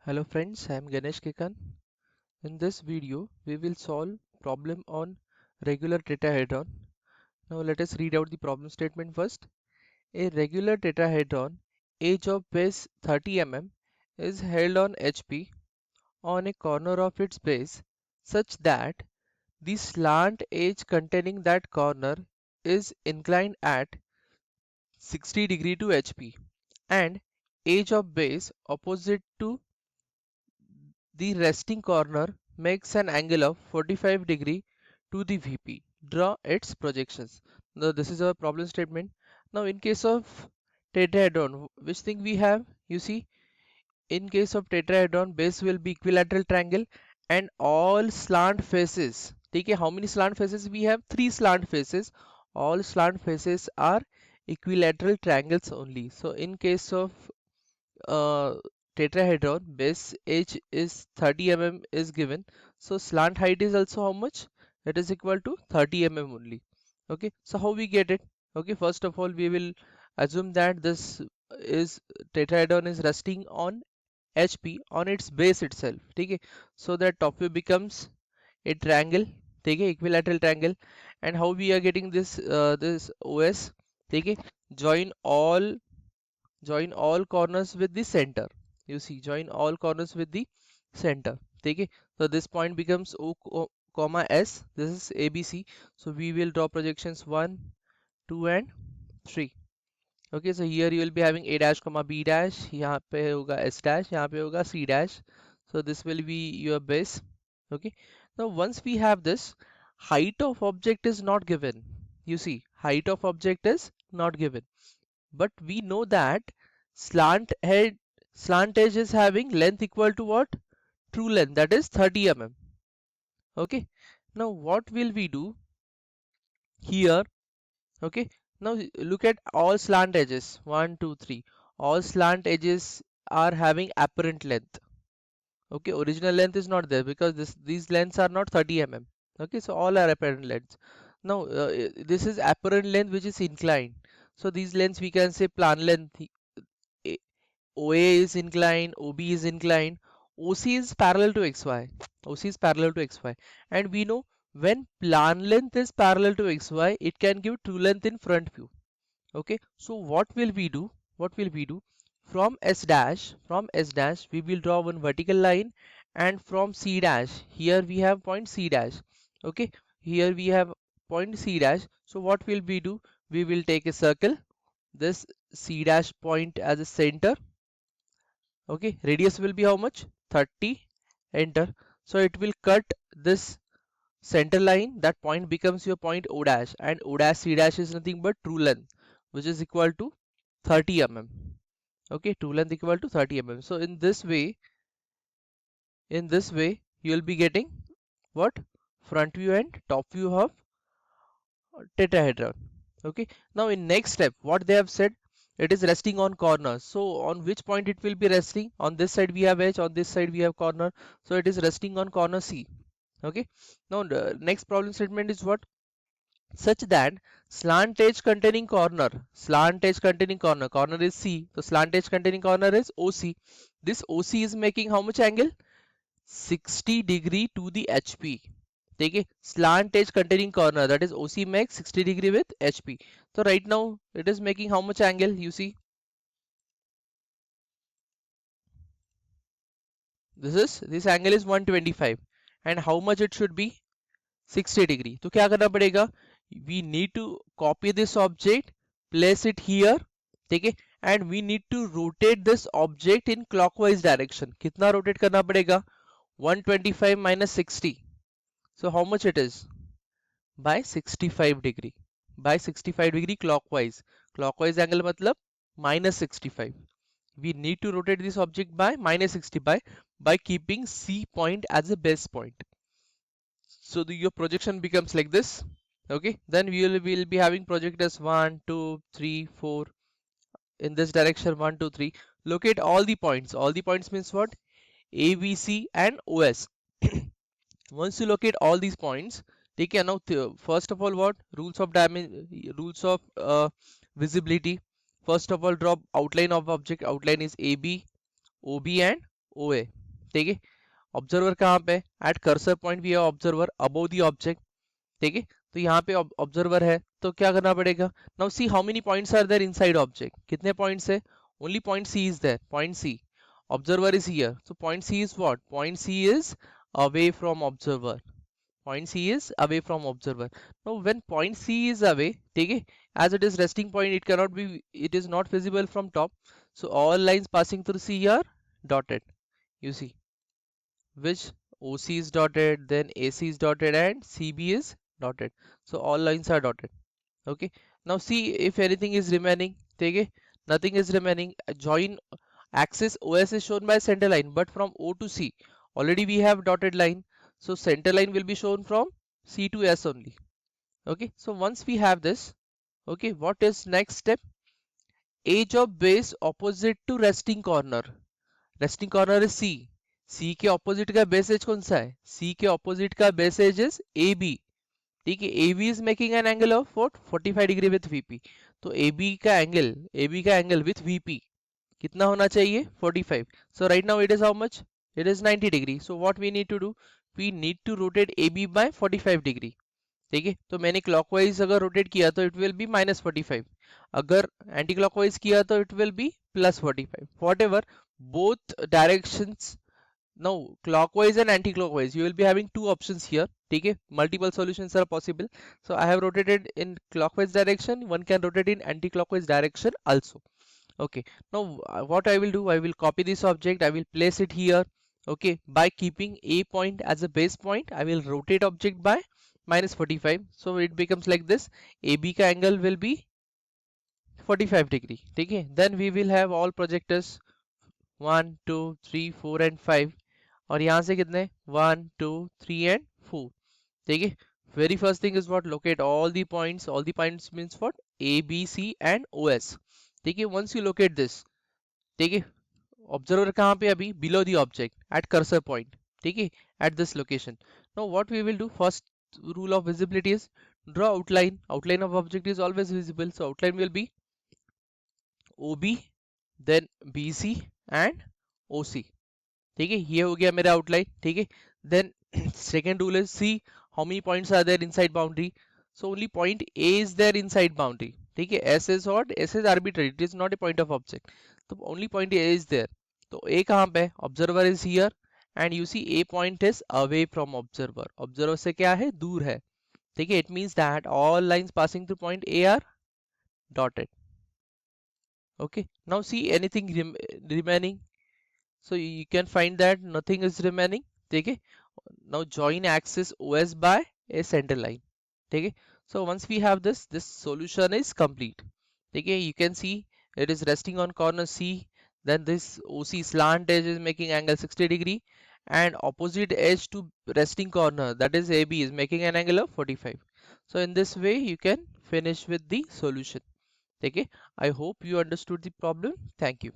Hello friends, I am Ganesh Kekan. In this video, we will solve problem on regular tetrahedron. Now let us read out the problem statement first. A regular tetrahedron, edge of base 30 mm, is held on HP on a corner of its base such that the slant edge containing that corner is inclined at 60 degree to HP and edge of base opposite to the resting corner makes an angle of 45 degree to the VP. Draw its projections. Now this is our problem statement. Now in case of tetrahedron, which thing we have? You see, in case of tetrahedron, base will be equilateral triangle and all slant faces. Okay, how many slant faces we have? Three slant faces. All slant faces are equilateral triangles only. So in case of uh, tetrahedron, base edge is 30 mm is given, so slant height is also how much? It is equal to 30 mm only. Okay, so how we get it? Okay, first of all we will assume that this is tetrahedron is resting on HP on its base itself. Okay, so that top view becomes a triangle. Okay, equilateral triangle. And how we are getting this OS? Okay, join all corners with the center. You see, join all corners with the center. Okay, so this point becomes comma S. This is ABC. So we will draw projections 1, 2 and 3. Okay, so here you will be having A dash comma B dash. यहाँ पे होगा S dash, यहाँ पे होगा C dash. So this will be your base. Okay, now once we have this, height of object is not given. You see, height of object is not given, but we know that slant head slant edge is having length equal to what? True length, that is 30 mm. Okay, now what will we do here? Okay, now look at all slant edges. 1 2 3, all slant edges are having apparent length. Okay, original length is not there because these lengths are not 30 mm. Okay, so all are apparent lengths. Now this is apparent length which is inclined, so these lengths we can say plan length. OA is inclined, OB is inclined, OC is parallel to XY. OC is parallel to XY. And we know when plan length is parallel to XY, it can give true length in front view. Okay, so what will we do? What will we do? From S dash, we will draw one vertical line, and from C dash, here we have point C dash. Okay, here we have point C dash. So what will we do? We will take a circle, this C dash point as a center. Okay, radius will be how much? 30. Enter. So it will cut this center line. That point becomes your point O dash, and O dash C dash is nothing but true length, which is equal to 30 mm. Okay, true length equal to 30 mm. So in this way you will be getting what? Front view and top view of tetrahedron. Okay, now in next step what they have said, it is resting on corner. So on which point it will be resting? On this side we have edge, on this side we have corner, so it is resting on corner C. Okay, now the next problem statement is what? Such that slant edge containing corner is C, so slant edge containing corner is OC. This OC is making how much angle? 60 degree to the HP. ठीक है, slant edge containing corner, that is OC makes 60 degree with HP. So right now it is making how much angle? You see, this angle is 125, and how much it should be? 60 degree. तो क्या करना पड़ेगा? We need to copy this object, place it here, ठीक है, and we need to rotate this object in clockwise direction. कितना rotate करना पड़ेगा? 125 minus 60. So how much it is? By 65 degree. By 65 degree clockwise. Clockwise angle matlab minus 65. We need to rotate this object by minus 60 by keeping C point as a base point. So your projection becomes like this. Okay, then we will be having project as 1 2 3 4 in this direction. 1 2 3. Locate all the points. All the points means what? A, B, C and OS. Once you locate all these points, take care. Now first of all, what rules of visibility? First of all, draw outline of object. Outline is AB, OB and OA, ठीक है। Observer कहाँ पे? At cursor point we have observer above the object, ठीक है। तो यहाँ पे observer है, तो क्या करना पड़ेगा? Now see how many points are there inside object, कितने पॉइंट्स है? Only point C is there, point C, observer is here, so point C is what? Point C is away from observer, point C is away from observer. Now when point C is away, ठीक है, as it is resting point, it cannot be, it is not visible from top, so all lines passing through C are dotted. You see which OC is dotted, then AC is dotted, and CB is dotted. So all lines are dotted. Okay. Now see if anything is remaining. ठीक है, nothing is remaining. Join axis OS is shown by center line, but from O to C already we have dotted line. So center line will be shown from C to S only. Okay. So once we have this, okay, what is next step? Edge of base opposite to resting corner. Resting corner is C, C के opposite का base as कौन सा है? सी के opposite का base edge is A B, ठीक है। A B is making an angle of 45 degree with VP, तो ए बी का एंगल विथ वीपी कितना होना चाहिए? 45. So right now it is how much? It is 90 degree. So what we need to do? We need to rotate A B by 45 degree, ठीक है। तो मैंने clockwise अगर रोटेट किया तो इट विल बी -45, अगर एंटी क्लॉकवाइज किया तो it will be +45, what ever both directions. Now clockwise and anti-clockwise you will be having two options here, ठीक है, multiple solutions are possible. So I have rotated in clockwise direction, one can rotate in anti-clockwise direction also. Okay, now what I will do, I will copy this object, I will place it here. Okay, by keeping a point as a base point, I will rotate object by -45, so it becomes like this. AB का angle will be 45 degree, ठीक है। Then we will have all projectors 1 2 3 4 and 5, और यहाँ से कितने? 1 2 3 and 4, ठीक है। Very first thing is what? Locate all the points. All the points means what? A, B, C and OS, ठीक है। Once you locate this, ठीक है, ऑब्जर्वर कहाँ पे? अभी below the object at cursor point, ठीक है, at this location. Now what we will do? First rule of visibility is draw outline. Outline of object is always visible, so outline will be OB, then BC and OC, ठीक है। ये हो गया मेरा outline, ठीक है। Then second rule is see how many points are there inside boundary, so only point A is there inside boundary, ठीक है। S is what? S is arbitrary, it is not a point of object, तो only point A is there. तो A कहाँ पे? Observer is here, and you see A point is away from observer, observer से क्या है? दूर है, ठीक है। It means that all lines passing through point A R dotted. Okay, now see anything remaining, so you can find that nothing is remaining, ठीक है। now join axis OS by a center line, ठीक है। so once we have this, this solution is complete, ठीक है। you can see it is resting on corner C, then this OC slant edge is making angle 60 degree, and opposite edge to resting corner, that is AB, is making an angle of 45. so in this way you can finish with the solution. Okay, I hope you understood the problem. Thank you.